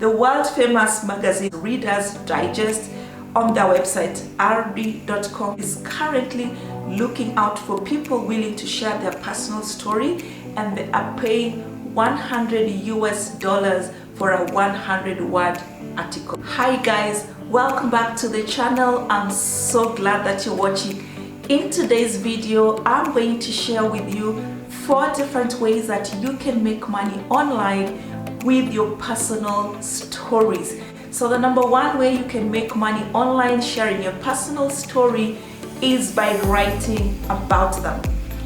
The world famous magazine Reader's Digest on their website rd.com is currently looking out for people willing to share their personal story, and they are paying $100 for a 100-word article. Hi guys, welcome back to the channel. I'm so glad that you're watching. In today's video, I'm going to share with you 4 different ways that you can make money online with your personal stories. So the number 1 way you can make money online sharing your personal story is by writing about them.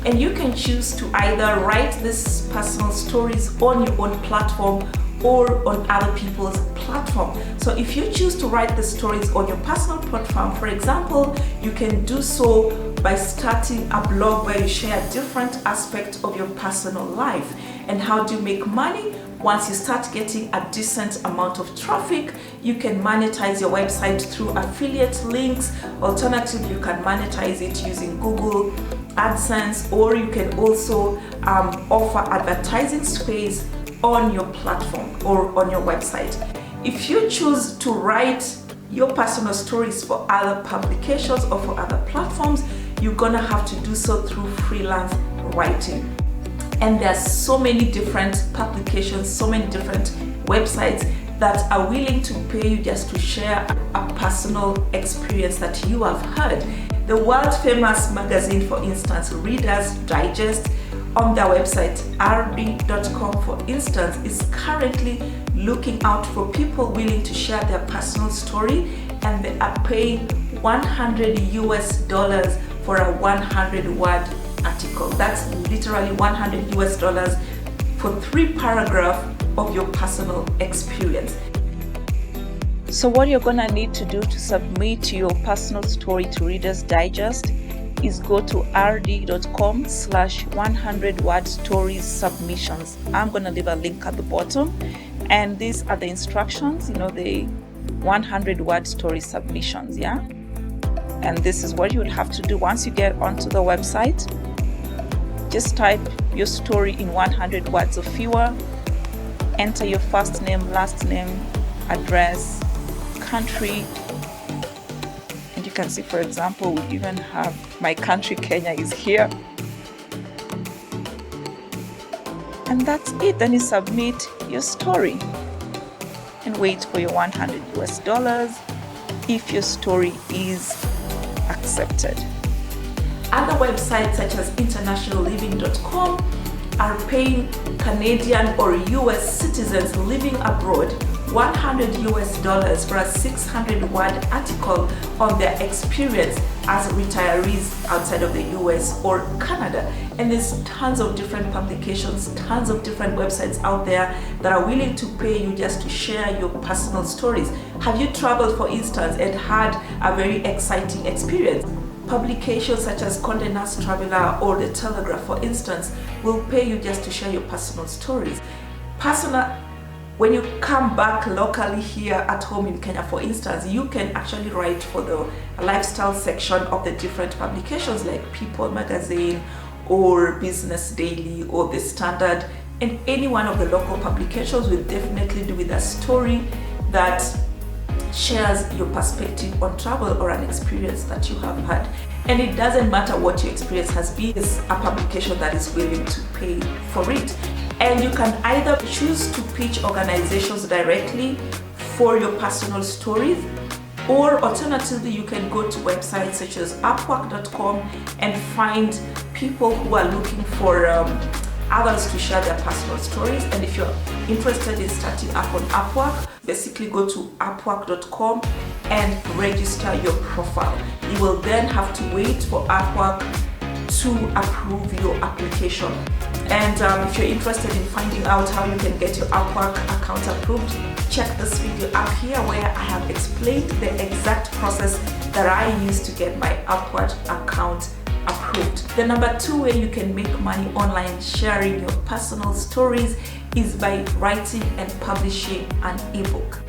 And you can choose to either write these personal stories on your own platform or on other people's platform. So if you choose to write the stories on your personal platform, for example, you can do so by starting a blog where you share different aspects of your personal life. And how do you make money? Once you start getting a decent amount of traffic, you can monetize your website through affiliate links. Alternatively, you can monetize it using Google AdSense, or you can also offer advertising space on your platform or on your website. If you choose to write your personal stories for other publications or for other platforms, you're gonna have to do so through freelance writing. And there are so many different publications, so many different websites that are willing to pay you just to share a personal experience that you have heard. The world famous magazine, for instance, Reader's Digest, on their website rd.com, for instance, is currently looking out for people willing to share their personal story, and they are paying $100 for a 100-word article. That's literally $100 for 3 paragraphs of your personal experience. So what you're gonna need to do to submit your personal story to Reader's Digest is go to rd.com/100-word stories submissions. I'm gonna leave a link at the bottom, and these are the instructions, the 100-word story submissions, yeah? And this is what you will have to do once you get onto the website. Just type your story in 100 words or fewer, enter your first name, last name, address, country, and you can see, for example, we even have my country, Kenya, is here. And that's it. Then you submit your story and wait for your $100 if your story is accepted. Other websites such as internationalliving.com are paying Canadian or US citizens living abroad $100 for a 600-word article on their experience as retirees outside of the US or Canada. And there's tons of different publications, tons of different websites out there that are willing to pay you just to share your personal stories. Have you traveled, for instance, and had a very exciting experience? Publications such as Condé Nast Traveler or The Telegraph, for instance, will pay you just to share your personal stories. When you come back locally here at home in Kenya, for instance, you can actually write for the lifestyle section of the different publications like People Magazine or Business Daily or The Standard, and any one of the local publications will definitely do with a story that shares your perspective on travel or an experience that you have had. And it doesn't matter what your experience has been, it's a publication that is willing to pay for it. And you can either choose to pitch organizations directly for your personal stories, or alternatively you can go to websites such as upwork.com and find people who are looking for others to share their personal stories. And if you're interested in starting up on Upwork, basically go to upwork.com and register your profile. You will then have to wait for Upwork to approve your application. And if you're interested in finding out how you can get your Upwork account approved, check this video up here where I have explained the exact process that I use to get my Upwork account approved. The number 2 way you can make money online sharing your personal stories is by writing and publishing an ebook.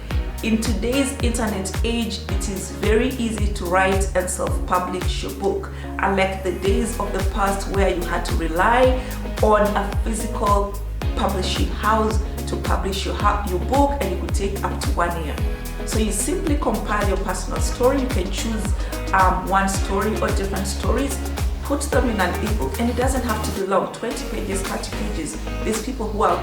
In today's internet age, it is very easy to write and self-publish your book, unlike the days of the past where you had to rely on a physical publishing house to publish your book, and it could take up to 1 year. So you simply compile your personal story. You can choose one story or different stories, put them in an ebook, and it doesn't have to be long, 20 pages, 30 pages. There's people who are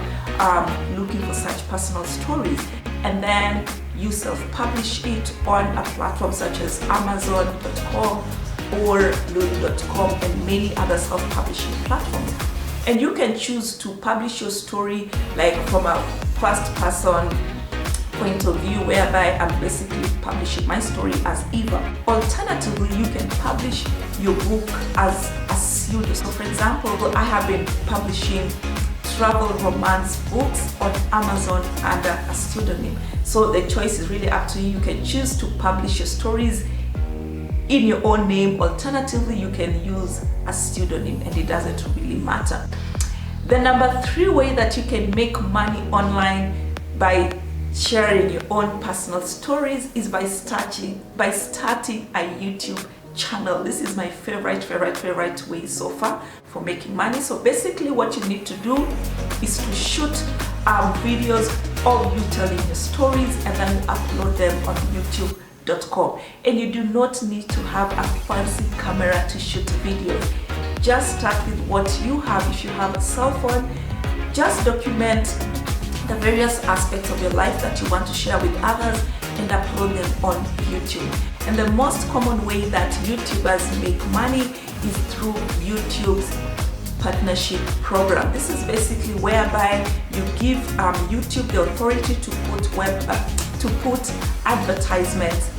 looking for such personal stories, and then you self-publish it on a platform such as Amazon.com or Lulu.com and many other self-publishing platforms. And you can choose to publish your story like from a first person point of view, whereby I'm basically publishing my story as Eva. Alternatively, you can publish your book as a pseudo. So for example, I have been publishing travel romance books on Amazon under a pseudonym. So the choice is really up to you. You can choose to publish your stories in your own name. Alternatively, you can use a pseudonym, and it doesn't really matter. The number 3 way that you can make money online by sharing your own personal stories is by starting a YouTube channel. This is my favorite way so far for making money. So basically what you need to do is to shoot videos of you telling your stories and then upload them on YouTube.com. And you do not need to have a fancy camera to shoot videos. Just start with what you have. If you have a cell phone, just document the various aspects of your life that you want to share with others and upload them on YouTube. And the most common way that YouTubers make money is through YouTube's partnership program. This is basically whereby you give YouTube the authority to put advertisements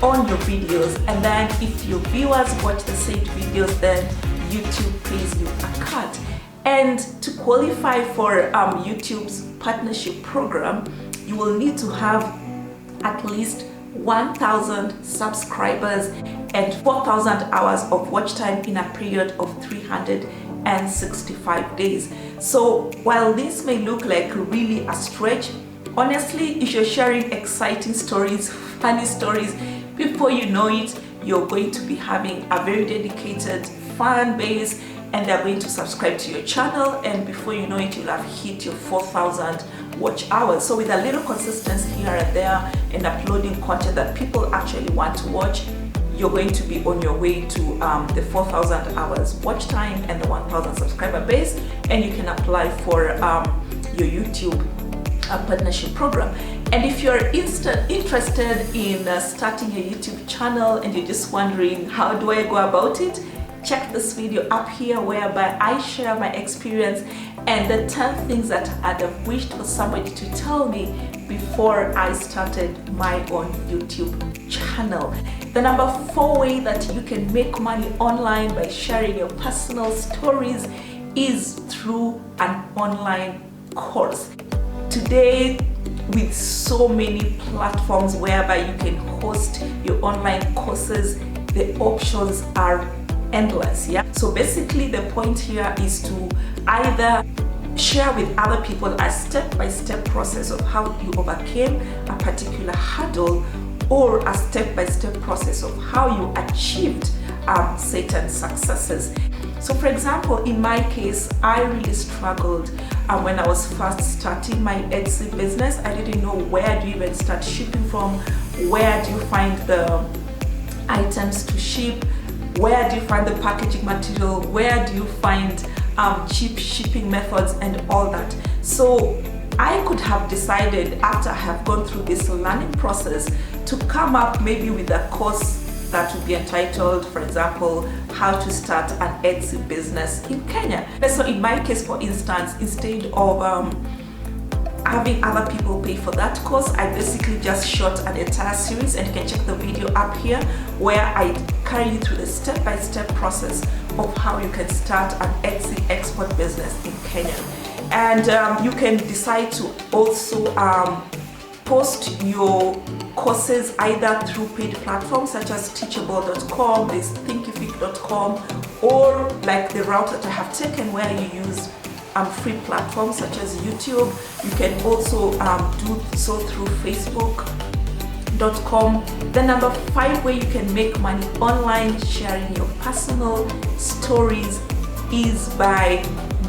on your videos, and then if your viewers watch the said videos, then YouTube pays you a cut. And to qualify for YouTube's partnership program, you will need to have at least 1,000 subscribers and 4,000 hours of watch time in a period of 365 days. So while this may look like really a stretch, honestly, if you're sharing exciting stories, funny stories, before you know it, you're going to be having a very dedicated fan base, and they're going to subscribe to your channel, and before you know it, you'll have hit your 4,000 watch hours. So with a little consistency here and there and uploading content that people actually want to watch, you're going to be on your way to the 4,000 hours watch time and the 1,000 subscriber base, and you can apply for your YouTube partnership program. And if you're interested in starting a YouTube channel and you're just wondering how do I go about it, check this video up here whereby I share my experience and the 10 things that I'd have wished for somebody to tell me before I started my own YouTube channel. The number 4 way that you can make money online by sharing your personal stories is through an online course. Today, with so many platforms whereby you can host your online courses, the options are endless. Yeah, so basically the point here is to either share with other people a step-by-step process of how you overcame a particular hurdle, or a step-by-step process of how you achieved certain successes. So for example, in my case, I really struggled when I was first starting my Etsy business. I didn't know where do you even start shipping from, where do you find the items to ship, where do you find the packaging material, where do you find cheap shipping methods and all that. So I could have decided, after I have gone through this learning process, to come up maybe with a course that would be entitled, for example, how to start an Etsy business in Kenya. So in my case, for instance, instead of having other people pay for that course, I basically just shot an entire series, and you can check the video up here where I carry you through the step-by-step process of how you can start an Etsy export business in Kenya. And you can decide to also post your courses either through paid platforms such as teachable.com, there's thinkific.com, or like the route that I have taken where you use free platforms such as YouTube. You can also do so through facebook.com. The number 5 way you can make money online sharing your personal stories is by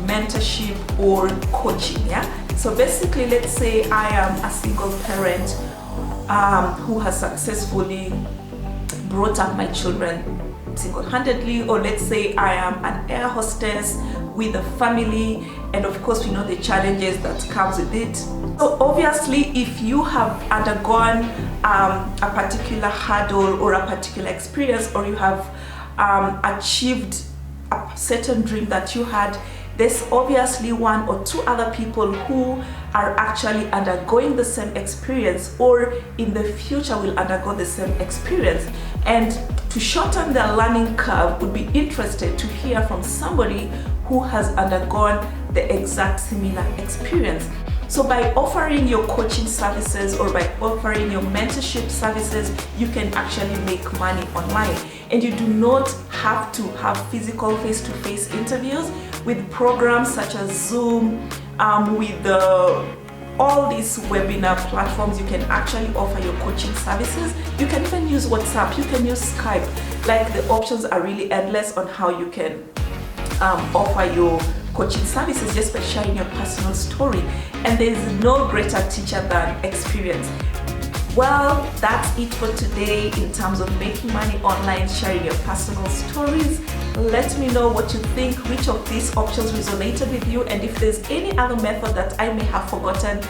mentorship or coaching. Yeah, So basically, let's say I am a single parent who has successfully brought up my children single-handedly, or let's say I am an air hostess with a family, and of course we know the challenges that comes with it. So obviously, if you have undergone a particular hurdle or a particular experience, or you have achieved a certain dream that you had, there's obviously one or two other people who are actually undergoing the same experience, or in the future will undergo the same experience. And to shorten their learning curve, would be interested to hear from somebody who has undergone the exact similar experience. So by offering your coaching services or by offering your mentorship services, you can actually make money online. And you do not have to have physical face-to-face interviews. With programs such as Zoom, with all these webinar platforms, you can actually offer your coaching services. You can even use WhatsApp, you can use Skype. Like, the options are really endless on how you can offer your coaching services just by sharing your personal story. And there is no greater teacher than experience. Well, that's it for today in terms of making money online, sharing your personal stories. Let me know what you think, which of these options resonated with you, and if there's any other method that I may have forgotten,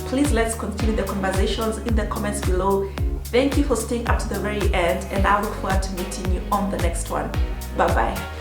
please let's continue the conversations in the comments below. Thank you for staying up to the very end, and I look forward to meeting you on the next one. Bye-bye.